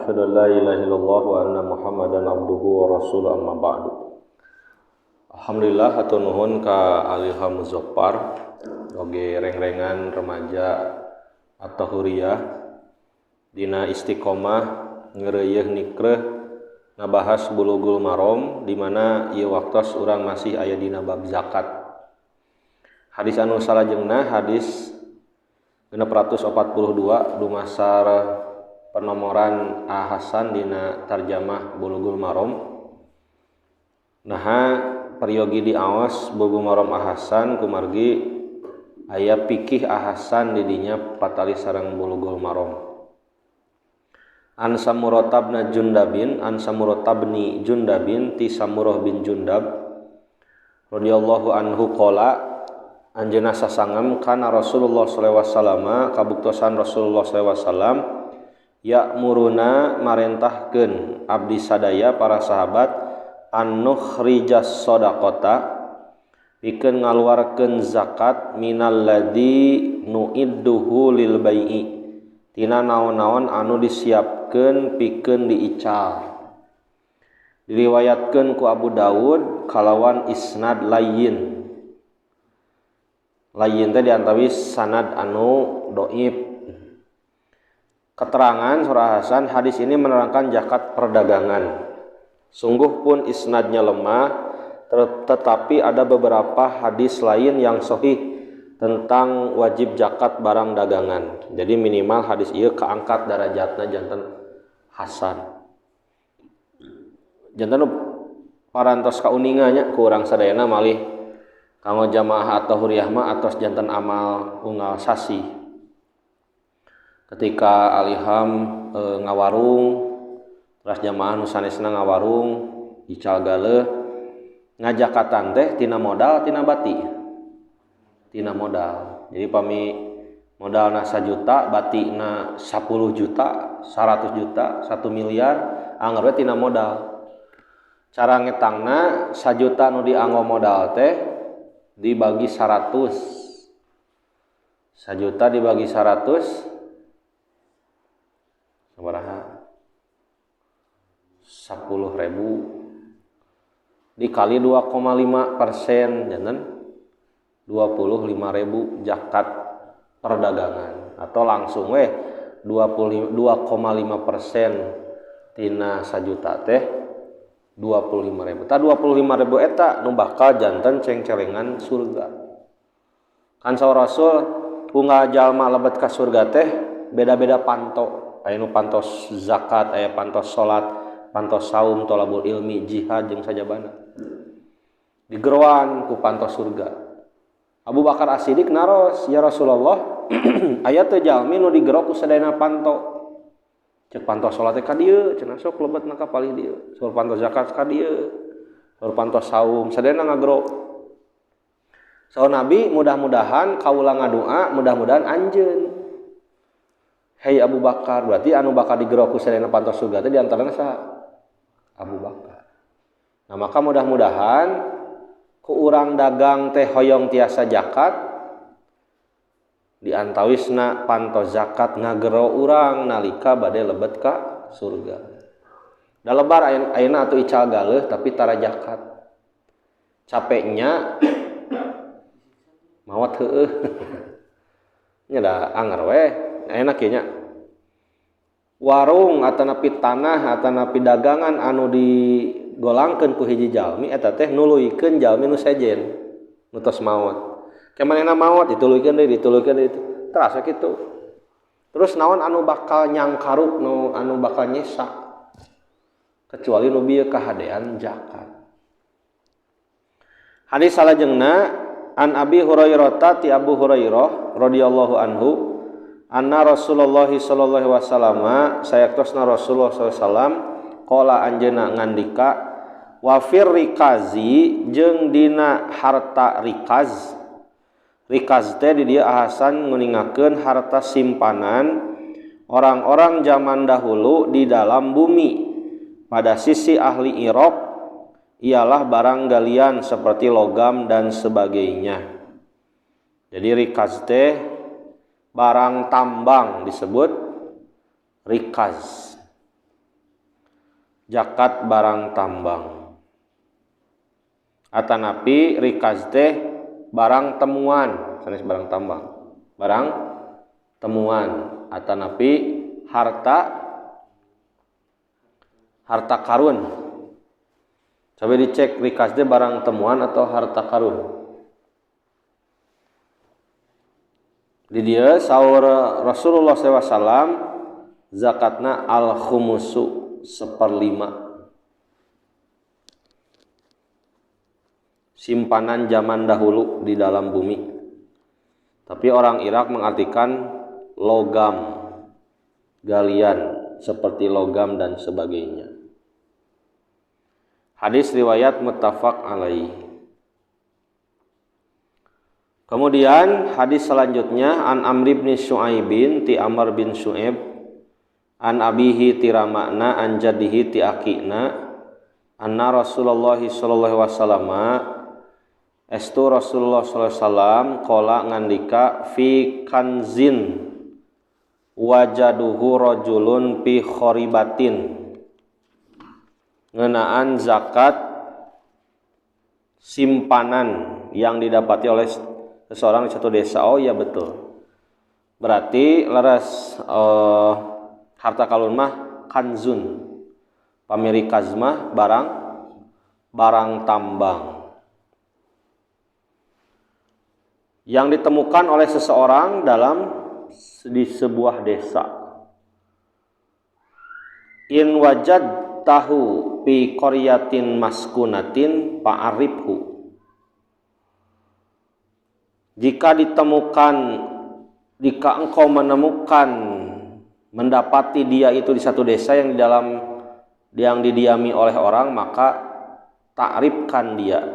asyhadu an la ilaha illallah wa anna Muhammadan abduhu wa rasuluh amma ba'du. Alhamdulillah hatur nuhun ka Alilham Muzaffar oge reng-rengan remaja at-tahuriyah dina istiqomah ngeureuyeuh nikreh ngabahas Bulughul Maram di mana ieu waktos urang masih aya dina bab zakat. Hadis anu salajengna hadis 642 dumasar penomoran A Hasan dina tarjamah Bulughul Maram. Naha periogi diaos Bulughul Maram A Hasan kumargi aya pikih A Hasan di dinya patali sareng Bulughul Maram. An Samuratabna Jundabin an Samuratabni Jundabin ti Samurah bin Jundab radhiyallahu anhu qala anjeunna sasangem kana Rasulullah sallallahu alaihi wasallam kabuktosan Rasulullah sallallahu alaihi wasallam ya'muruna marentahkeun abdi sadaya para sahabat an nukhrijas shadaqata pikeun ngaluarkeun zakat minal ladzi nuidduhu lil bai'i tina naon-naon anu disiapkeun pikeun diical. Diriwayatkeun ku Abu Dawud kalawan isnad layyin teh diantawis sanad anu dhaif. Keterangan surah Hasan, hadis ini menerangkan zakat perdagangan. Sungguh pun isnadnya lemah, tetapi ada beberapa hadis lain yang sahih tentang wajib zakat barang dagangan. Jadi minimal hadis ieu kaangkat darajatna janten hasan. Janten parantos kauningannya ku urang sadayana malih kanggo jamaah atau huriyah mah atos janten amal unggal sasi. Ketika Aliham ngawarung terus jamaah nu sanesna ngawarung ical galeh ngajakatan teh tina modal tina bati. Tina modal. Jadi pami modalna 1 juta, batina 10 juta, 100 juta, 1 miliar, anggar we tina modal. Cara ngetangna 1 juta nu dianggo modal teh dibagi 100. 1 juta dibagi 100 sabaraha? 10.000 dikali 2,5% janten 25.000 zakat perdagangan atau langsung 2,5% tina 1 juta teh 25.000. Tah 25.000 eta nu bakal janten ceng-celengan surga. Kan saur Rasul unggal jalma lebet ka surga teh beda-beda panto. Aya nu pantos zakat, aya pantos salat, pantos saum, thalabul ilmi, jihad jeung sajabana. Digeroan ku pantos surga. Abu Bakar As-Siddiq naros, ya Rasulullah, aya teu jalmi nu digero ku sadayana panto. Cek pantos salat teh ka dieu, cenah sok lebetna ka palih dieu. Sur pantos zakat ka dieu. Sur pantos saum, sadayana ngagero. Saur Nabi, mudah-mudahan kaula ngadua, mudah-mudahan anjeun. Hei Abu Bakar, berarti anu bakal digero ku sadayana pantos surga teh di antarana saha? Abu Bakar. Nah, maka mudah-mudahan ku urang dagang teh hoyong tiasa zakat di antawisna pantos zakat ngagero urang nalika bade lebet ka surga. Da lebar ayeuna atuh ical galeh tapi tara zakat. Capeknya mawat heueuh. Nya da anger we, ayeuna kieu nya. Warung atanapi tanah atanapi dagangan anu digolangkeun ku hiji jalmi eta teh nuluykeun jalmi nu sejen nu tos maot. Kemanehna maot dituluykeun deui itu. Terasa kitu. Terus naon anu bakal nyangkaruk nu anu bakal nyesa? Kecuali nu bieu kahadean zakat. Hadis salajengna an Abi Hurairah ti Abu Hurairah radhiyallahu anhu anna Rasulullah sallallahu alaihi wasallam sayaktosna Rasulullah sallallahu alaihi wasallam qala anjeunna ngandika wa fir rikazi jeung dina harta rikaz. Rikaz teh di dieu Hasan nguningakeun harta simpanan orang-orang zaman dahulu di dalam bumi. Pada sisi ahli Iraq ialah barang galian seperti logam dan sebagainya. Jadi rikaz teh barang tambang disebut rikaz. zakat barang tambang. Atanapi rikaz teh barang temuan, sanes barang tambang. Barang temuan atanapi harta karun. Coba dicek rikaz teh barang temuan atau harta karun. Di dia saur Rasulullah SAW zakatna al-khumusu 1/5. Simpanan zaman dahulu di dalam bumi. Tapi orang Irak mengartikan logam, galian, seperti logam dan sebagainya. Hadis riwayat muttafaq alaih. Kemudian hadis selanjutnya an Amr bin Syu'aibin ti Amr bin Syu'aib an abihi ti ramakna an jaddihi ti akina anna Rasulullah sallallahu alaihi wasallam estu Rasulullah sallallahu alaihi wasallam qala ngandika fi kanzin wajaduhu rajulun fi kharibatin ngeunaan zakat simpanan yang didapati oleh seseorang di satu desa. Oh ya betul, berarti leres harta karun mah kanzun, pamiri kazmah barang tambang yang ditemukan oleh seseorang di sebuah desa. In wajad tahu fi qaryatin maskunatin fa'arifhu. Jika engkau mendapati dia itu di satu desa yang didiami oleh orang, maka ta'rifkan dia.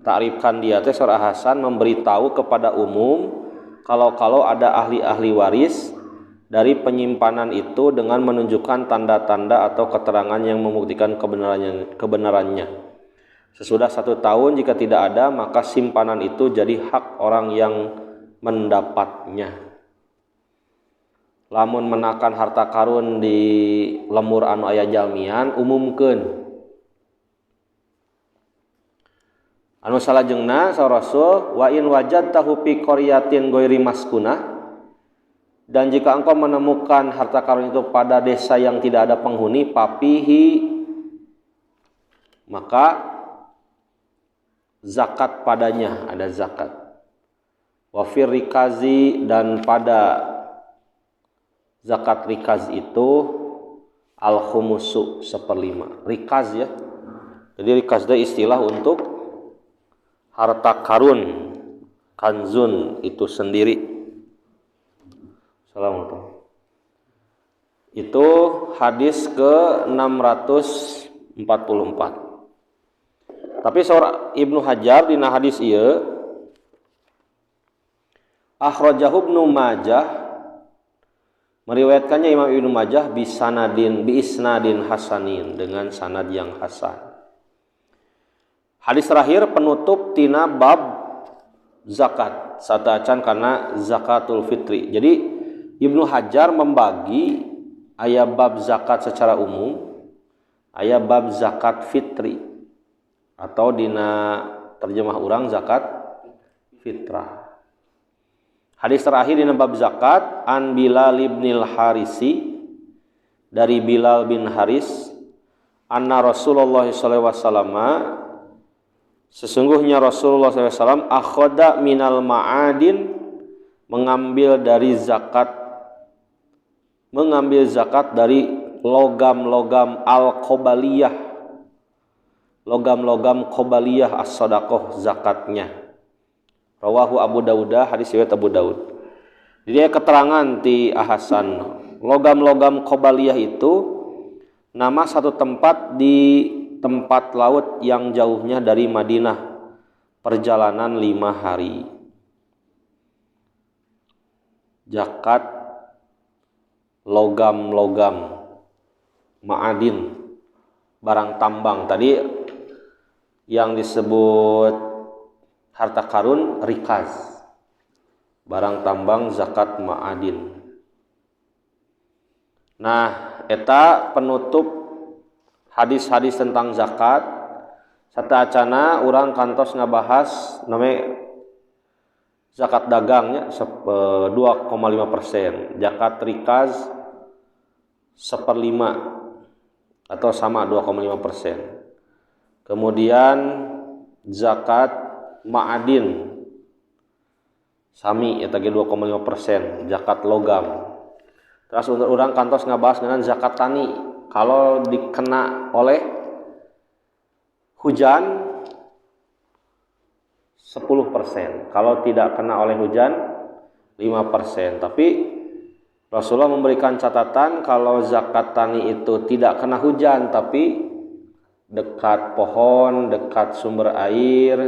Ta'rifkan dia teh surah Hasan memberitahu kepada umum kalau ada ahli-ahli waris dari penyimpanan itu dengan menunjukkan tanda-tanda atau keterangan yang membuktikan kebenarannya. Sesudah 1 tahun jika tidak ada, maka simpanan itu jadi hak orang yang mendapatnya. Lamun menakan harta karun di lemur anu aya jalmian, umumkeun. Anu salajengna sa Rasul wa in wajadtahu fi qaryatin ghairi maskunah, dan jika engkau menemukan harta karun itu pada desa yang tidak ada penghuni, papihi, maka zakat padanya, ada zakat. Wa fir rikazi, dan pada zakat rikaz itu al-khumusu 1/5. Rikaz ya. Jadi rikaz itu istilah untuk harta karun, kanzun itu sendiri. Assalamualaikum. Itu hadis ke 644. Tapi seorang Ibnu Hajar dina hadis ieu akhrajahu Ibnu Majah, meriwayatkannya Imam Ibnu Majah bi isnadin hasanin, dengan sanad yang hasan. Hadis terakhir penutup tina bab zakat, sataacan karena zakatul fitri. Jadi Ibnu Hajar membagi aya bab zakat secara umum, aya bab zakat fitri, atau dina terjemah urang zakat fitrah. Hadis terakhir dina bab zakat an Bilal bin Harisi, dari Bilal bin Haris, anna Rasulullah sallallahu alaihi wasallam, sesungguhnya Rasulullah sallallahu alaihi wasallam akhadha minal ma'adin, mengambil zakat dari logam-logam al-qobaliyah, logam-logam qobaliyah as-sadaqah, zakatnya. Rawahu Abu Dawud, hadis riwayat Abu Daud. Jadi keterangan ti Hasan, logam-logam qobaliyah itu nama satu tempat di tempat laut yang jauhnya dari Madinah, perjalanan 5 hari. Zakat logam-logam ma'adin, barang tambang. Tadi yang disebut harta karun rikaz, barang tambang zakat ma'adin. Nah, eta penutup hadis-hadis tentang zakat. Sataacana urang kantos ngabahas namanya zakat dagangnya 2,5%, zakat rikaz 1/5 atau sama 2,5%. Kemudian zakat ma'adin sami eta ge 2,5%, zakat logam. Terus urang kantos ngabahas dengan zakat tani. Kalau dikena oleh hujan 10%, kalau tidak kena oleh hujan 5%. Tapi Rasulullah memberikan catatan kalau zakat tani itu tidak kena hujan tapi dekat pohon, dekat sumber air,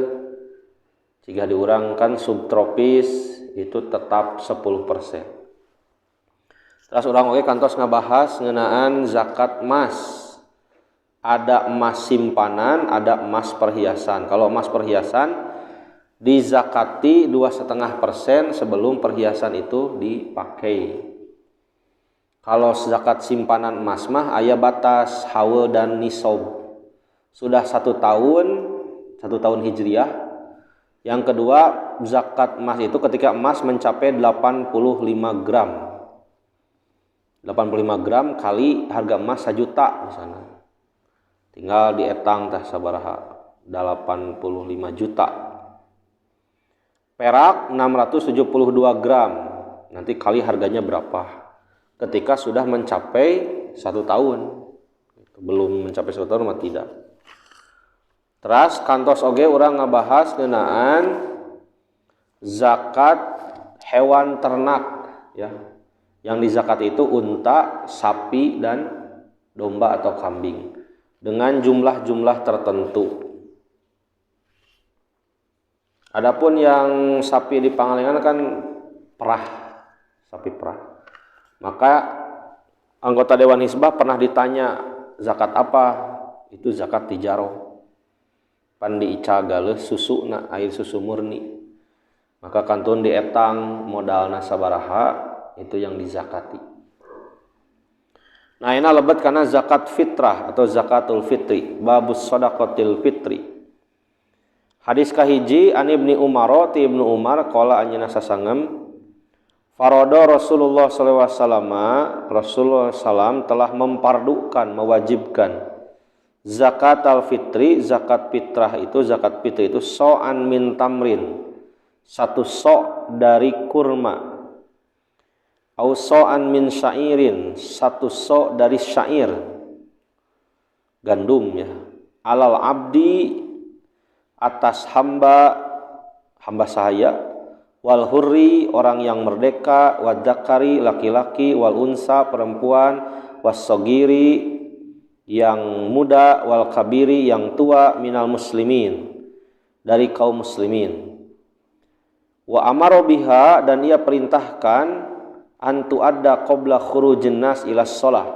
jika diurangkan subtropis itu tetap 10%. Terus orang oge kantos ngabahas ngeunaan zakat emas. Ada emas simpanan, ada emas perhiasan. Kalau emas perhiasan dizakati 2,5% sebelum perhiasan itu dipakai. Kalau zakat simpanan emas mah aya batas haul dan nisab. Sudah 1 tahun hijriah. Yang kedua, zakat emas itu ketika emas mencapai 85 gram. 85 gram kali harga emas 1 juta di sana. Tinggal dietang tah sabaraha 85 juta. Perak 672 gram. Nanti kali harganya berapa? Ketika sudah mencapai 1 tahun. Belum mencapai 1 tahun mah tidak. Terus kantos oge urang ngabahas ngeunaan zakat hewan ternak ya. Yang dizakati itu unta, sapi, dan domba atau kambing dengan jumlah-jumlah tertentu. Adapun yang sapi di Pangalengan kan perah, sapi perah. Maka anggota Dewan Hizbah pernah ditanya zakat apa? Itu zakat tijaro. Pan diicagaleus susuna, air susu murni. Maka kantun dietang modalna sabaraha itu yang dizakati. Nah, ini lebet karena zakat fitrah atau zakatul fitri, babus shadaqatil fitri. Hadis kahiji an Ibnu Umar ti Ibnu Umar qala anjeunna sasangem farada Rasulullah sallallahu alaihi wasallam Rasulullah sallam telah mempardukan mewajibkan zakat al-fitri. Zakat fitrah itu zakat fitri itu so'an min tamrin, 1 so' dari kurma. Au so'an min syairin, 1 so' dari syair, gandum ya. Alal abdi, atas hamba sahaya, wal hurri, orang yang merdeka, wadzakari, laki-laki, wal unsa, perempuan, wassogiri, yang muda, wal kabiri, yang tua, minal muslimin, dari kaum muslimin. Wa amaro biha, dan ia perintahkan antu adda qabla khurujin nas ila shalah,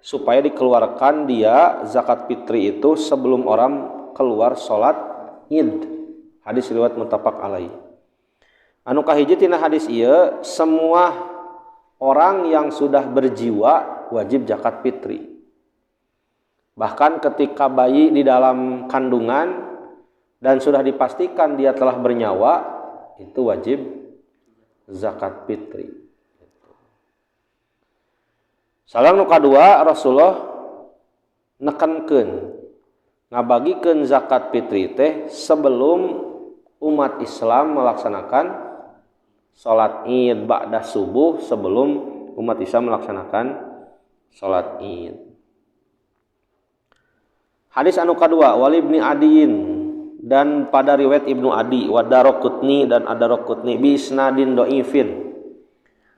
supaya dikeluarkan dia zakat fitri itu sebelum orang keluar salat Id. Hadis riwayat muttafaq alaih. Anu kahiji tina hadis ieu, semua orang yang sudah berjiwa wajib zakat fitri. Bahkan ketika bayi di dalam kandungan dan sudah dipastikan dia telah bernyawa, itu wajib zakat fitri. Salang nu kadua Rasulullah nekankeun ngabagikeun zakat fitri teh sebelum umat Islam melaksanakan salat Id ba'da subuh, sebelum umat Islam melaksanakan salat Id. Hadis anu kadua Wali bin Adiin, dan pada riwayat Ibnu Adi wa Daraqutni dan Ad-Daraqutni bi isnadin dhaifin,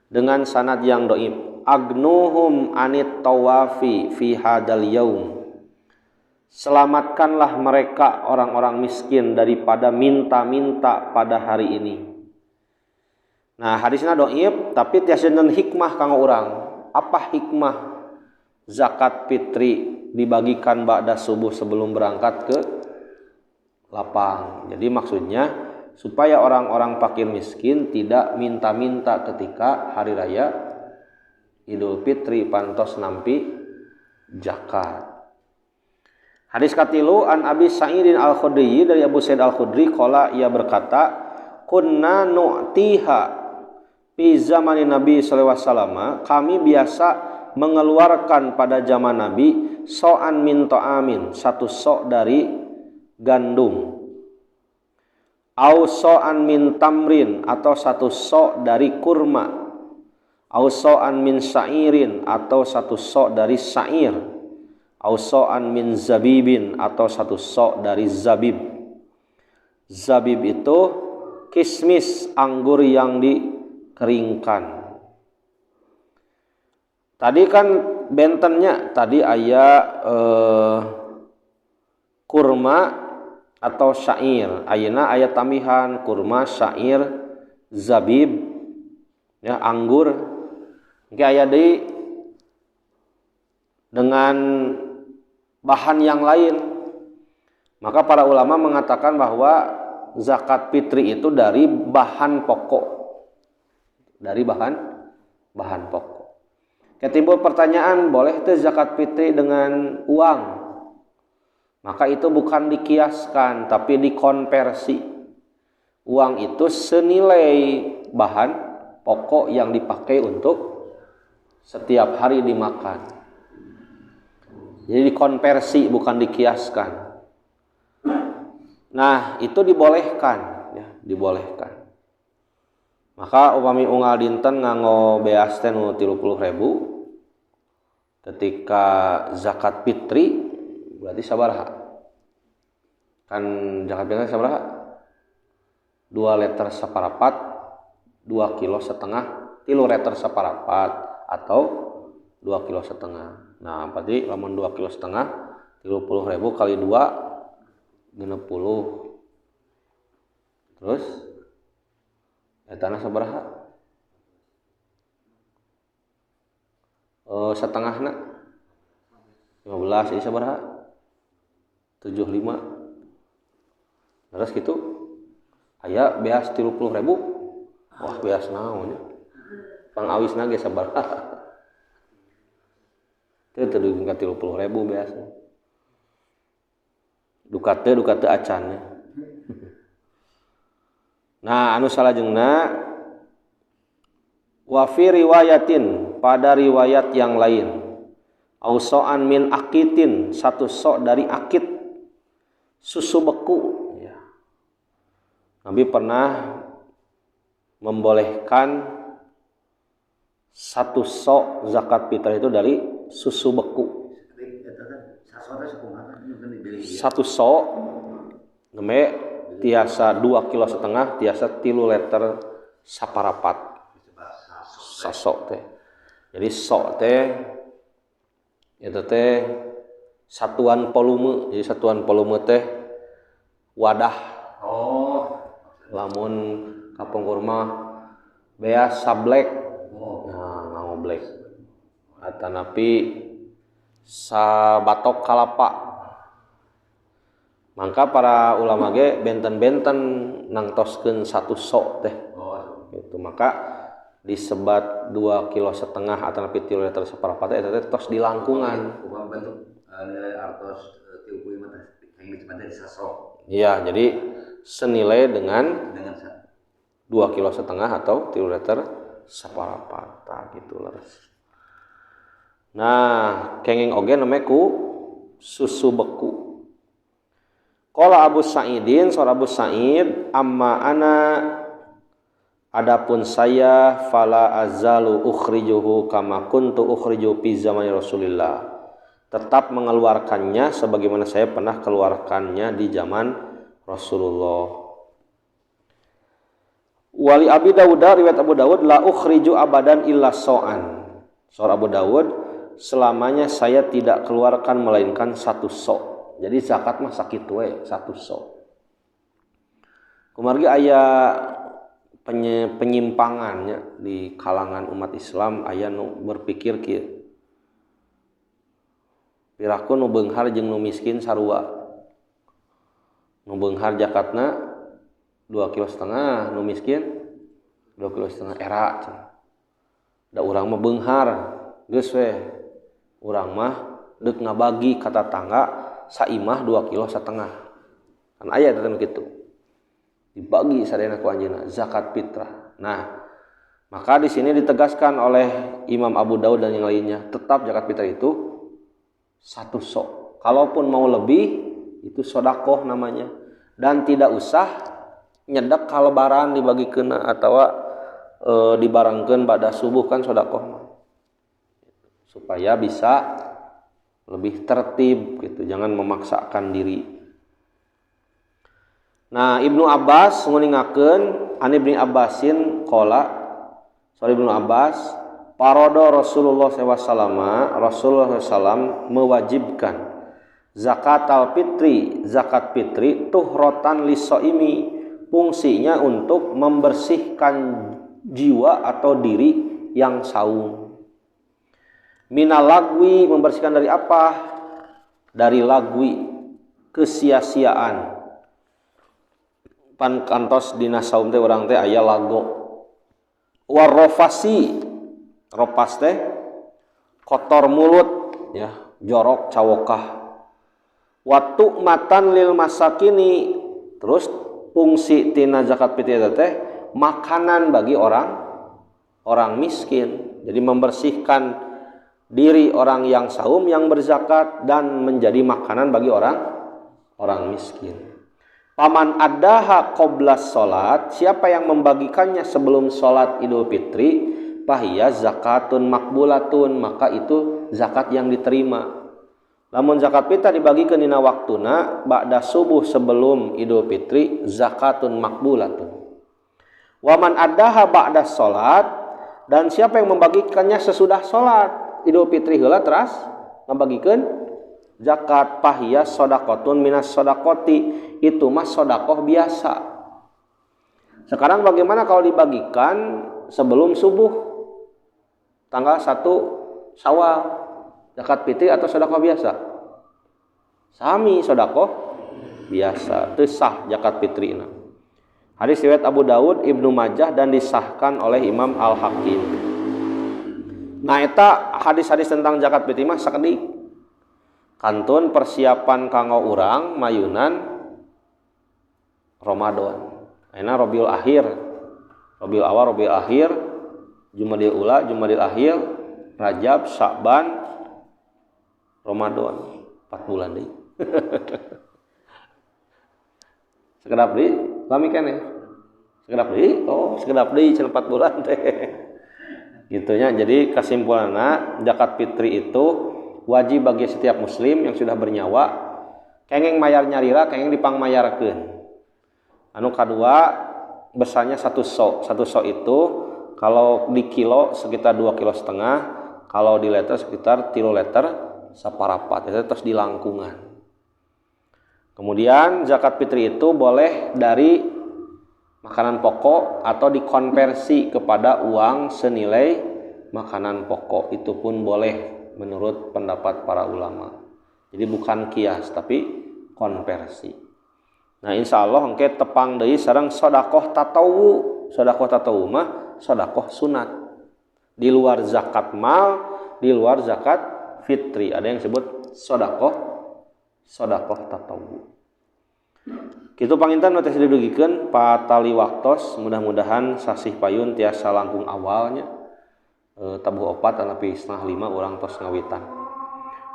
dengan sanad yang dhaif. Agnuhum anit tawafi fi hadal yaum, selamatkanlah mereka orang-orang miskin daripada minta-minta pada hari ini. Nah, hadisnya dhaif tapi tiasa hikmah kanggo urang. Apa hikmah zakat fitri dibagikan ba'da subuh sebelum berangkat ke lapang? Jadi maksudnya supaya orang-orang fakir miskin tidak minta-minta ketika hari raya Idul Fitri pantos nampi zakat. Hadis katilu an Abi Sa'idin Al-Khudri, dari Abu Sa'id Al-Khudri qala, ia berkata, kunna nu'tiha fi zamanin Nabi sallallahu alaihi wasallam, kami biasa mengeluarkan pada zaman Nabi so'an min ta'amin, satu sok dari gandum, au so'an min tamrin, atau satu sok dari kurma, au so'an min sa'irin, atau satu sok dari sa'ir, au so'an min zabibin, atau satu sok dari zabib. Zabib itu kismis, anggur yang dikeringkan. Tadi kan bentennya tadi aya kurma atau syair. Ayeuna aya tambihan kurma, syair, zabib, ya anggur. Engke aya deui dengan bahan yang lain. Maka para ulama mengatakan bahwa zakat fitri itu dari bahan pokok. Dari bahan pokok. Ketimbul pertanyaan, boleh itu zakat fitri dengan uang? Maka itu bukan dikiaskan, tapi dikonversi. Uang itu senilai bahan pokok yang dipakai untuk setiap hari dimakan. Jadi dikonversi, bukan dikiaskan. Nah, itu dibolehkan, ya, dibolehkan. Maka upami unggal dinten nganggo beas teh nu 30.000 ketika zakat fitri berarti sabaraha? Kan zakat fitri sabaraha? 2 liter saparapat, 2 kilo setengah, 3 liter saparapat, atau 2 kilo setengah. Nah, berarti lamun 2 kilo setengah, 30.000 kali 2, 60. Terus tanah sabaraha? Setengahna 15, ini sabaraha? 75. Terus gitu aya beas 30.000. Wah, beas naon nya? Pangawisna ge sabaraha? Teu dugi ka 30.000 beasna. Duka teu acan nya. Nah, anu salajengna wa fi riwayatin, pada riwayat yang lain, ausoan min akitin, satu sok dari akit, susu beku, ya. Nabi pernah membolehkan satu sok zakat fitrah itu dari susu beku. Satu sok namanya tiasa 2 kilo setengah, tiasa 3 liter saparapat. Sasok teh. Jadi sok teh itu teh satuan volume. Jadi satuan volume teh wadah. Lamun kapungkur mah beas sablek. Nah, ngagoblek. Atanapi sabatok kalapa. Maka para ulama ge benten-benten nangtoskeun satu sok teh. Gitu. Maka disebat 2 kilo setengah atau 3 liter saparapat eta teh tos dilangkungan. Bentuk nilai artos 30 mah yang disebut dari sasok. Iya, jadi senilai dengan 2 kilo setengah atau 3 liter saparapat gitu leres. Nah, kenging oge namanya ku susu beku. Qala Abu Sa'idin, saur Abu Sa'id, amma ana, adapun saya, fala azalu ukhrijuhu kama kuntu ukhriju fi zaman Rasulillah, tetap mengeluarkannya sebagaimana saya pernah keluarkannya di zaman Rasulullah. Wali Abi Dawud, riwayat Abu Dawud, la ukhriju abadan illa so'an. Saur Abu Dawud, selamanya saya tidak keluarkan melainkan satu sok. Jadi zakat mah sakitu we, satu sok. Kumargi aya penyimpangannya di kalangan umat Islam, aya nu berpikir kieu. Piraku nu beunghar jeung nu miskin sarua. Nu beunghar zakatna 2 kilo setengah, nu miskin 2 kilo setengah era. Da urang mah beunghar, geus we. Urang mah deuk ngabagi ka tatangga saimah 2,5 kilo. Kan aya teh kitu. Dibagi sadayana ku anjeunna zakat fitrah. Nah, maka di sini ditegaskan oleh Imam Abu Daud dan yang lainnya, tetap zakat fitrah itu 1 sok. Kalaupun mau lebih itu sedekah namanya, dan tidak usah nyedek kalebaran dibagikeun atawa dibarengkeun pada subuh kan sedekah, supaya bisa lebih tertib gitu, jangan memaksakan diri. Nah, Ibnu Abbas nguningakeun an Ibnu Abbasin qala Ibnu Abbas parodo Rasulullah SAW mewajibkan zakatul fitri, zakat fitri tuhrotan lisoimi, fungsinya untuk membersihkan jiwa atau diri yang saum. Minal lagwi, membersihkan dari apa? Dari lagwi, kesia-siaan. Pan kantos dina saum teh urang teh aya lago. Warrofasi, ropas teh kotor mulut ya, jorok cawokah. Watu matan lil masakini, terus fungsi tina zakat fitrah teh makanan bagi orang miskin. Jadi membersihkan diri orang yang saum yang berzakat dan menjadi makanan bagi orang miskin. Paman adaha qoblas salat, siapa yang membagikannya sebelum salat Idul Fitri, fahiya zakatun makbulatun, maka itu zakat yang diterima. Lamun zakat fitrah dibagikan dina waktuna ba'da subuh sebelum Idul Fitri, zakatun makbulatun. Waman adaha ba'da salat, dan siapa yang membagikannya sesudah salat Idul Fitri heula teras membagikan zakat, fahiya shadaqatun minas shadaqati, itu mah sedekah biasa. Sekarang bagaimana kalau dibagikan sebelum subuh tanggal 1 Syawal, zakat fitri atau sedekah biasa? Sami sedekah biasa, teu sah zakat fitrina. Hadis riwayat Abu Daud, Ibnu Majah dan disahkan oleh Imam Al-Hakim. Nah, eta hadis-hadis tentang zakat fitri mah sakedik. Kantun persiapan kanggo urang mayunan Ramadan. Ayeuna Rabiul Akhir, Rabiul Awal, Rabiul Akhir, Jumadil Ula, Jumadil Akhir, Rajab, Sya'ban, Ramadan. 4 bulan deui. Sekedap deui, lami keneh. Sekedap deui, sekedap deui cenah 4 bulan teh. Gitunya. Jadi kesimpulanna zakat fitri itu wajib bagi setiap muslim yang sudah bernyawa. Kenging mayar nyarira, kenging dipangmayarkeun. Anu kadua besarnya 1 sok. 1 sok itu kalau di kilo sekitar 2,5 kilo, kalau di liter sekitar 3 liter saparapat, itu terus di langkungan. Kemudian zakat fitri itu boleh dari makanan pokok atau dikonversi kepada uang senilai makanan pokok, itu pun boleh menurut pendapat para ulama. Jadi bukan kias tapi konversi. Nah, insya Allah engke tepang deui sareng sedekah tatawu. Sedekah tatawu mah sedekah sunat. Di luar zakat mal, di luar zakat fitri. Ada yang disebut sedekah tatawu. Kitu panginten nu teh didugikeun patali waktos, mudah-mudahan sasih payun tiasa langkung awalnya. Tabuh 4 anapi 4:30 urang tos ngawitan.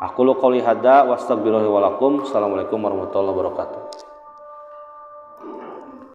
Aqulu qouli hadza wa astaghfirullahi wa lakum. Assalamualaikum warahmatullahi wabarakatuh.